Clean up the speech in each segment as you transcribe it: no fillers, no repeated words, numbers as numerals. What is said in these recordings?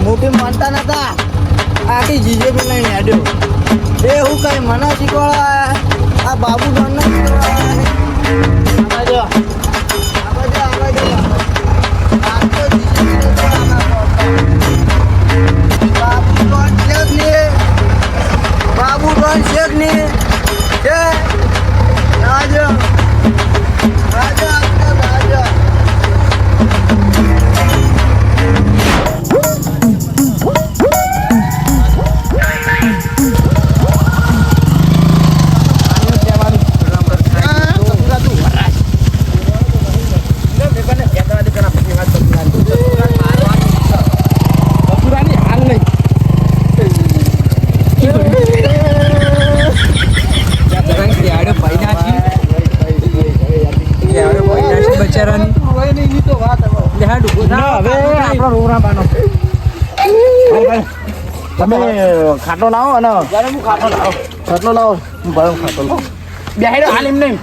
મોટી માનતા નતા આખી જીજેબી લઈને હેડ્યો એ હું કઈ મને શીખવાડા આ બાબુ ડોનને શીખવાડા બાબુ ડોન શેખ ને રાજા રાજા રાજા તમે ખાટલો લાવો અને હું ખાટલો લાવો હું ભાઈ ખાટલો લાવો બેહાડો હાલ એમ નહીં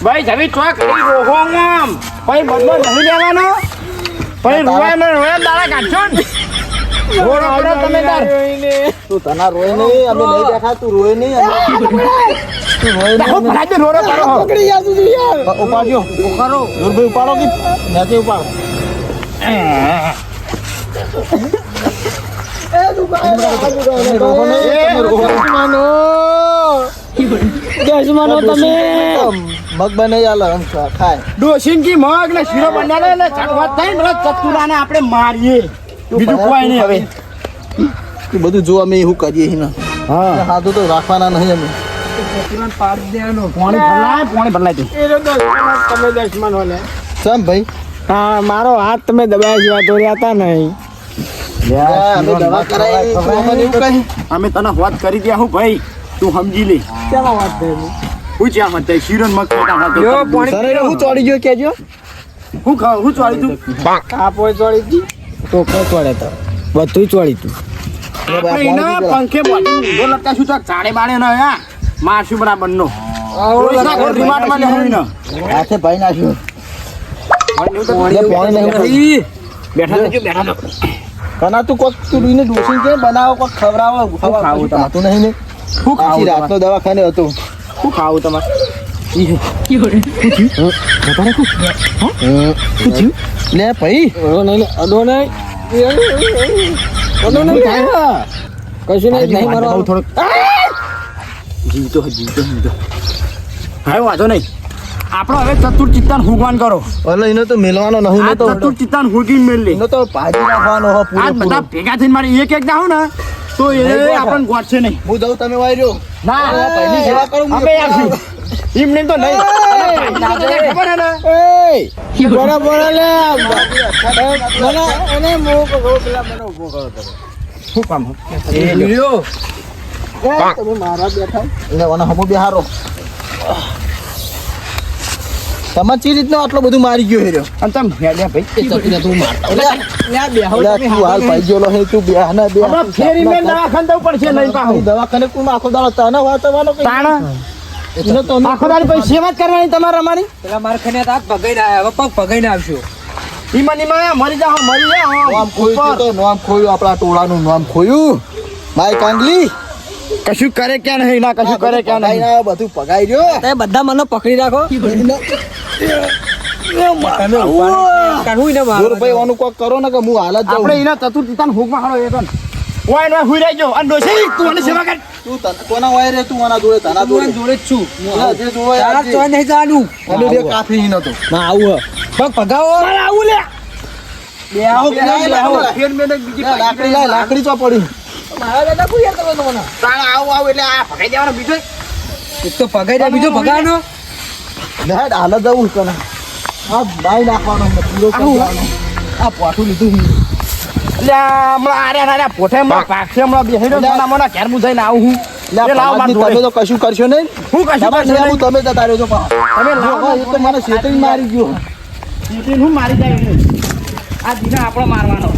ભાઈ જવી ચોક રોહો આમ ભાઈ બદલો નહીં લેવાનો ભાઈ રોય ને રોય દાડા કાઢશો ને રોડ આવડો તમે તાર તું તના રોય નહીં અમે નહીં દેખા તું રોય નહીં તું રોય નહીં ભરાજે રોડો કરો પકડી યાર તું યાર ઉપાડ્યો ઉકારો દૂરભાઈ ઉપાડો કે નથી ઉપાડો મગ બને ખાય ડોશીનકી મગ ને શીરો બન્યા ને ચટવત થઈ ને ચતુરા ને આપણે મારીએ બીજું કોઈ નહીં હવે બધું જો અમે એવું કરીએ ને હા સાધુ તો રાખવાના નહીં અમે પાણી ભરલાય તમે દશમન હોલે સમ ભાઈ હા મારો હાથ તમે દબાયા જેવા દોર્યા હતા નહીં અમે તને વાત કરી ગયા હું ભાઈ તું સમજી લે કેમાં વાત કરી હું જ્યાં હતા શીરો મગ હું ચોડી ગયો કેજો હું ચોડી તું કાપો ચોડી દી તો કઈ ચોડે તો બધું ચોડી તું પંખે ઊંધો લટકાશું તો ચાડે બાડે ન મારશું બરાબર નો હાથે ભાઈ નાખ્યું બેઠા કના તું કોક તું ડોસી કે બનાવો કોક ખવડાવો ખાવું તમાતું નહીં ને હું ખાવું રાતનો દવાખાને હતો શું ખાવું તમારે લે ભાઈ અડો નહીં કશું નહીં મારવાનું થોડુંક જીવતો હા વાંધો નહીં આપણો હવે ચતુર ચિત્તાન હુગવાન કરો એટલે એનો તો મેલવાનો નહીં ને તો ચતુર ચિત્તાન હુગી મેલ લે એનો તો ભાજી નાખવાનો હો આ બધા ભેગા થઈને મારી એક જાવ ને તો એ આપણને ગોઠશે નહીં હું જઉં તમે વાયરો ના પહેલી સેવા કરું અમે આવું એમને તો નહીં ખબર હે ને બરાબર લે મને એને મો પેલા મને ઉભો કરો તમે શું કામ એ લ્યો તમે મારા બેઠા એટલે ઓને હમો બેહારો તમે ચી રીતનો આટલો બધું મારી ગયો હેર્યો અને તમે હેડ્યા ભાઈ તું મારતો તું હાલ પાઈ ગયો હે તું બેહના બે ફેરી મેં દવાખાને જવું પડશે નહીં પાહું દવાખાને કોઈ આખો દાડો તને વાતવાનો કઈ તાણા એનો તો આખો દાડી પછી સેવા જ કરવાની તમારે અમારી પેલા માર ખને હાથ ભગાઈને આવ્યા હવે પગ ભગાઈને આવશો ઈમાનીમાં મરી જાઓ નામ ખોયું તો નામ ખોયું આપણા ટોળાનું નામ ખોયું માય કાંગલી કશું કરે ક્યાં નહીં ના કશું કરે ક્યાં નહીં ના બધું પગાઈ રહ્યો તમે બધા મને પકડી રાખો તમે કાઢું ને ભાઈ ઓનું કોક કરો ને કે હું હાલ જ જાઉં આપણે એના ચતુર્થીતાન હુકમાં હાલો એ તો ઓય ને હુઈ રહેજો અને ડોસી તું મને સેવા કર તું કોના વાય રે તું આના જોડે તાના જોડે જોડે જ છું જે જોવે તારા ચોય નહીં જવાનું અને બે કાફી ન તો ના આવું પગ ભગાવો મારે આવું લે લાકડી ચો પડી મારા દાદા કોઈ યાર તમે મને તાણા આવું એટલે આ ભગાઈ દેવાનો બીજો એક તો ભગાઈ દે બીજો ભગાનો હાલ જવું કને આ બાઈ નાખવાનો પૂરો કરવાનો આ પોઠું લીધું એટલે હમણાં આર્યા પોઠે પાકશે હમણાં બેહીડો મને ઘેર બુધાઈને આવું હું તમે તો કશું કરશો નહીં હું કશું કરશો નહીં તમે જતા રહ્યો છો તમે લાવો એ તો મને શેતરી મારી ગયો સીટીને હું મારી જાય આ દીના આપણો મારવાનો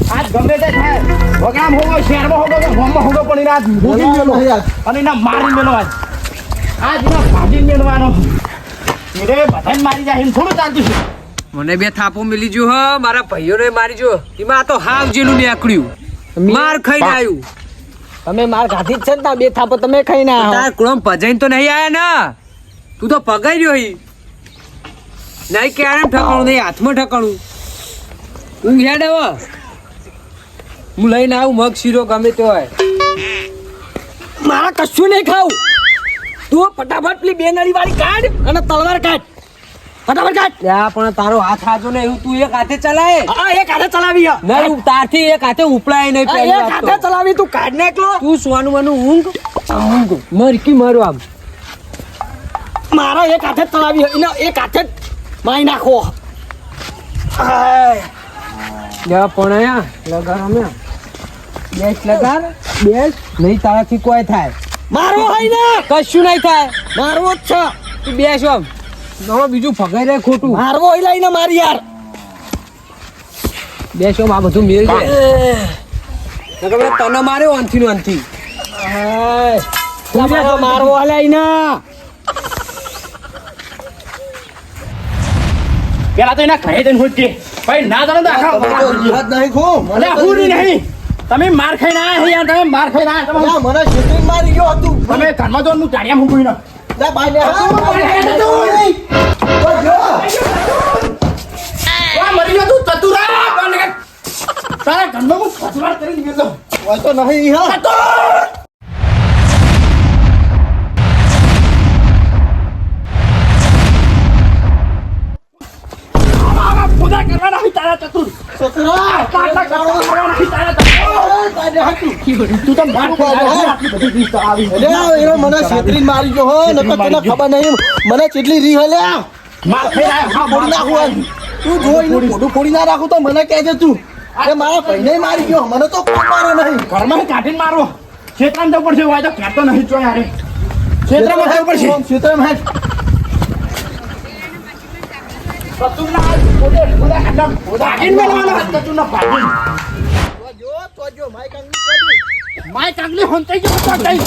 આજ ગમે તે થાય વગામ હોગો શહેરમાં હોગો કે હોમમાં હોગો પણ એના મૂકી મેલો અને એના મારી મેલો આજ દીના ભાજી મેળવાનો એ બધાને મારી જાય એમ થોડું ચાલતું છે મને બે થાપો મિલી જો હ મારા ભાઈઓને મારી જો એમાં આ તો હાવ જેનું નીકળ્યું માર ખાઈને આવ્યું. તમે માર ખાધી જ છે ને બે થાપો તમે ખાઈ ના તાર કુળમ ભજાઈને તો નહીં આયા ને તું તો પગાઈ રહ્યો હી નહીં કે આરામ ઠકાણું નહીં હાથમાં ઠકાણું ઊંઘ હેડ હવે હું લઈને આવું મગ શીરો ગમે તે હોય. મારા કશું નહીં ખાવું. તું ફટાફટ પેલી બે નળી વાળી કાઢ અને તલવાર કાઢ. ફટાફટ કાઢ. ત્યાં પણ તારો હાથ હાથો ને એવું તું એક હાથે ચલાય હા એક હાથે ચલાવી હ. નહીં તારથી એક હાથે ઉપડાય નહીં હા, પહેલી એક વાત હાથે તો. ચલાવી તું કાઢ ને એકલો. તું સોનું મનું ઊંઘ મરકી મારું આમ મારા એક હાથે ચલાવી હ. એને એક હાથે જ મારી નાખો. હાય. જા પણ આયા લગાર અમે બેસ લગાર બેસ નહીં તારાથી કોઈ થાય મારો હોય ને કશું નહીં થાય મારવો જ છે. તું બેસ આમ હવે બીજું ફગાઈ રહે ખોટું મારવો હોય લઈને મારી યાર. બેસ આમ આ બધું મેળ છે નકર પેલા તને માર્યો અંથી નો અંથી હાય. તમારો મારવો હોય લઈને. પેલા તો એના ઘરે જઈને હોજે ભાઈ ના જાણો તો આખા અલે હું નહીં તમે માર ખાઈને આયા યાર તમે માર ખાઈને આયા તમે મને શેતરી મારી ગયો હતું. તમે ઘરમાં જો હું ચાડિયા મૂકું ને જા બાય લે. મરી ગયો તું ચતુરા તારા ઘરમાં હું ફસવાડ કરી ગયો તો નહીં હા. પૂજા કરવાના હોય તારા ચતુર તારા કરવાના હોય તારા ચતુર તું તો માર ખાઈને આટલી બધી રીત તો આવી મને છેતરી મારી ગયો હો. નકર તને ખબર નહીં મને કેટલી રી હલે. માર ખાઈને આયા ફોડી નાખું. તું જોઈને મોઢું ફોડી ના રાખું તો મને કહેજે તું. એ મારા ભાઈને મારી ગયો મને તો કોઈ મારો નહીં. ઘરમાં કાઢીને મારો ક્ષેત્રમાં જવું પડશે હોય તો કહેતો નહીં ચોય યાર ક્ષેત્રમાં જવું પડશે ક્ષેત્રમાં હેઠ. ચતુરના પોતે પૂજા કાઢમ ભાગીને મેળવાનો ચતુરના ભાગીને માય કાંગલી હંતાઈ ગયો તો કઈ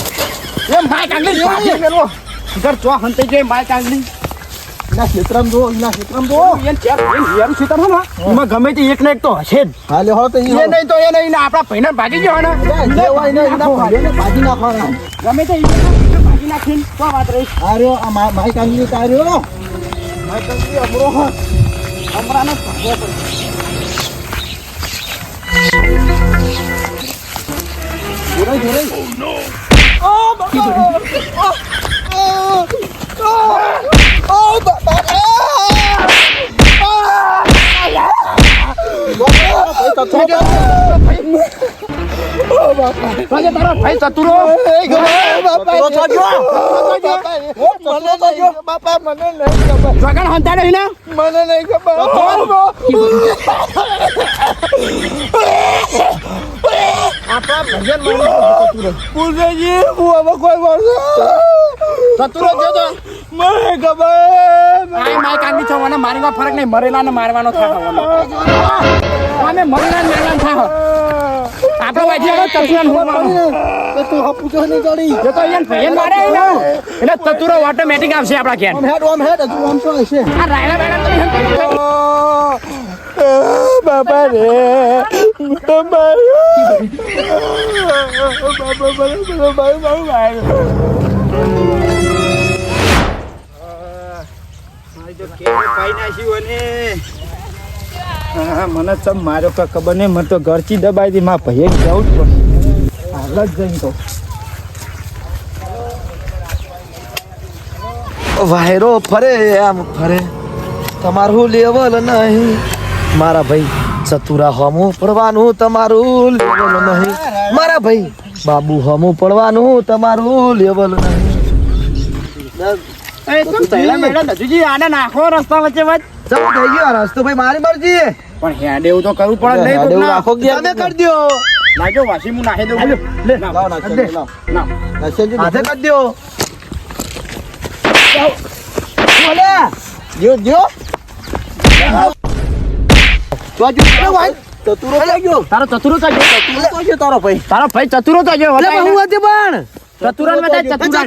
એ માય કાંગલી ભાગી મેળવો ઘર ચો હંતાઈ ગયો માય કાંગલી એના ક્ષેત્રમાં જો એના ક્ષેત્રમાં જો. એન ચેક હેરું ક્ષેત્ર હે ને એમાં ગમે તે એક ને એક તો હશે જ હાલે હો તો એ નહીં તો એ નહીં ને આપણા ભાઈને ભાગી ગયો ને જે હોય ને એના ભાઈને ભાજી નાખવાના. ગમે તે ભાગી નાખીને તો વાત રહી આર્યો આ માઈ કાંગી આર્યો. માય કાંગલી અમરો અમરાને ભાગવો પડે તારો ભાઈ ચતુરો જગન હંતા નહીં ને મને નહીં ખબર. આપણા ભજન પૂછેજી હું હવે કોઈ બોલશે. ચતુરો જોજો મને ખબર. આ માય કાંગી છવાના મારીમાં ફરક નહીં મરેલા ને મારવાનો થાય અમે મરેલા ને મારવાનો થાય આપણે વાજી હવે ચતુરાને હોવાનું તો તું હપુચો નહીં કરી. જો તો અહીંયા ભયન મારે ને એટલે ચતુરો ઓટોમેટિક આવશે આપણા ઘેર ઓમ હેડ હજુ આમ તો હશે. આ રાયડા બેડા તો બાબા રે મને ચમ માર્યો કે ખબર નહીં મને તો ઘરથી દબાઈ દી મારા ભાઈએ જવું જ પડે હાલ જ જઈને તો વાયરો ફરે આમ ફરે તમારું લેવલ નહીં મારા ભાઈ ચતુરા હમું પડવાનું તમારું લેવલ નહીં મારા ભાઈ બાબુ હમું પડવાનું તમારું લેવલ નહીં. એ તો તૈલા મેડા દજુજી આને નાખો રસ્તા વચ્ચે વચ્ચે ચાલ થઈ ગયો આ રસ્તો ભાઈ મારી મરજી. પણ હેડે એવું તો કરવું પડે નહીં તો ના રાખો તમે કરી દો. લાગ્યો વાસી હું નાખી દઉં લે ના, લાવ નાખી દે લાવ ના નાખી હાથે કરી દો. બોલે જો જો તો જો ભાઈ ચતુરો થઈ ગયો. તારો ચતુરો તો ગયો ચતુરો તો ગયો તારો ભાઈ. તારો ભાઈ ચતુરો તો ગયો અરે બહુ હતી પણ ચતુરાન માં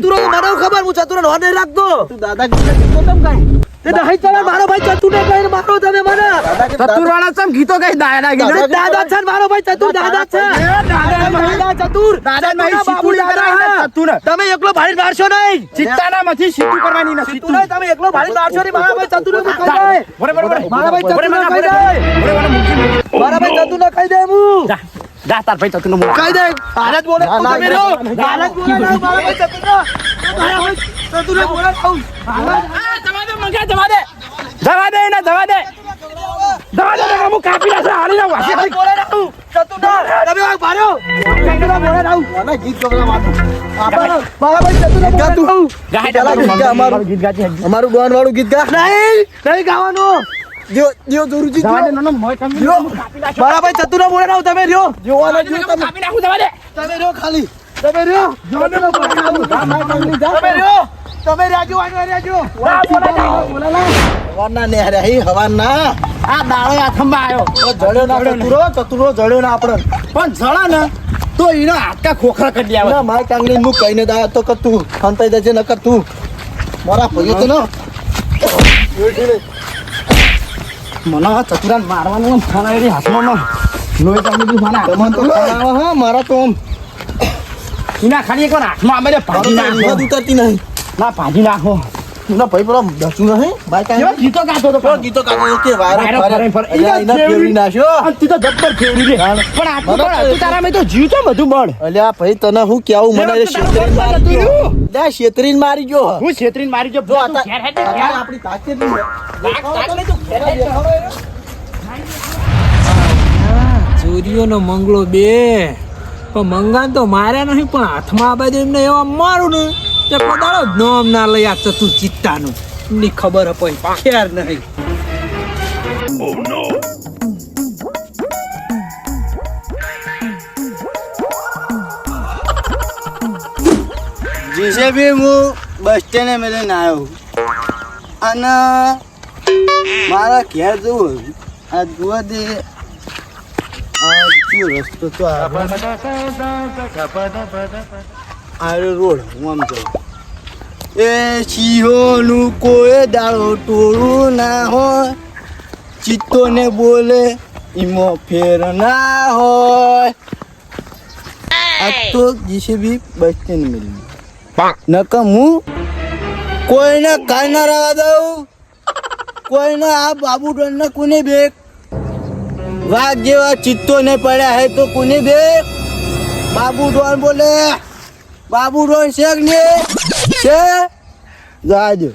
ચતુરો તો મને ખબર હું ચતુરો નો નહીં રાખતો. તું દાદાગીરી તો તમ કાઈ તે નહીં ચાલે મારો ભાઈ ચતુર ને કહીને મારો તમે મને ચતુરવાળા ચમ ગીતો કઈ દાયડા ગીતો દાદા છે ને મારો ભાઈ ચતુર દાદા છે દાદા ચતુર દાદા નહીં, બાબુ સીધું દાદા કરાય ને, ચતુર. તમે એકલો ભાડી મારશો નહીં ચિત્તાનામાંથી સીધું કરવાની નથી સીધું નહીં, તમે એકલો ભાડી મારશો નહીં મારા ભાઈ ચતુર ને કહી દે મારા ભાઈ ચતુર ને કહી દે મારા ભાઈ ચતુર ને કહી દે હું જા તાર ભાઈ ચતુર નો કહી દે હાલત બોલે તમે રો હાલત બોલે ના મારા ભાઈ ચતુર ને મારા ભાઈ ચતુર ને બોલે કહું જવા દે ને જવા દે હું કાપી નાખે હાલી ના વાસી મારા ભાઈ બોલે ના હું ચતુર ના તમે આ ભાર્યો ચતુર ને બોલે ના હું અને ગીત ગવડા મારું મારા ભાઈ ચતુર ને બોલે તું ગીત ગાતી અમારું ડોન વાળું ગીત ગા નહીં ગાવાનું દિયો દોરુજી જવા દે નો મોય કાપી નાખું મારા ભાઈ ચતુર ને બોલે ના તમે રહ્યો જોવાના જો તમે કાપી નાખું જવા દે તમે રહ્યો ખાલી તમે રહ્યો તમે રહ્યો તમે રાજો રાજો હવાના ને હરે હી હવાના આ દાડો હાથમાં આવ્યો જડ્યો ના ચતુરો જડ્યો ના આપણે પણ જળા ને તો એનો હાથકા ખોખરા કરી આવે ના માર કાંગલી હું કહીને દા તો કર તું હંતાઈ દેજે ન કર તું મારા ભાઈઓ તો ના મને ચતુરાન મારવાનું આમ ખાના એની હાથમાં લોહી ચાલી ગયું મને તમને તો ખાવા હા મારા તો આમ એના ખાલી એકવાર હાથમાં અમે ભાજી હિંમત નાખો ઉતરતી નહીં ના ભાજી નાખો ના ભાઈ પેલો દસું નહીં ભાઈ કેવો કાંઈ ગીતો ગાતો હતો પેલો ગીતો કાઢો કે વાયરો વાયરો ફરે ફરે. અલ્યા એના ફેરવી નાખ્યો અને તું તો જબ્બર ફેરવી દે પણ આટલું મને પણ હતું તારામાં તો જીવ છે બધું બળ અલ્યા ભાઈ તને હું કેવું મને લેવા તો છેતરીને તારા મારી બળ ગયો હતું. લ્યા છેતરીને મારી ગયો હું છેતરીને મારી જો જો આ તા- ઘેર હેડ, આ ઘેર. આપણી તાકાત નહીં. ચોરીઓનો મંગળો બે પણ મંગાન તો માર્યા નહીં પણ હાથમાં આ બાજુ એમને એવા મારું ને તે પદાળો જ નામ ના લઈ આ ચતુર ચિત્તાનું એમની ખબર હોય ખેર નહીં जिसे भी હું બસ સ્ટેન્ડે મળીને આવ્યો અને મારા ઘેર જવું આ જોવા દે આ કયો રસ્તો તો આ રોડ હું આમ જાઉં એ સિંહોનું કોઈ દાડો ટોળું ના હોય ચિત્તોને બોલે ઈમો ફેર ના હોય આ તો જીસીબી બસ સ્ટેન્ડ મળી નકમ હું કોઈને કાંઈ ના રહેવા દઉં કોઈને આ બાબુ ડોનને કોને બેક વાઘ જેવા ચિત્તો ને પડ્યા હે તો કોને બેક બાબુ ડોન બોલે બાબુ ડોન છે કે નહીં છે જાજો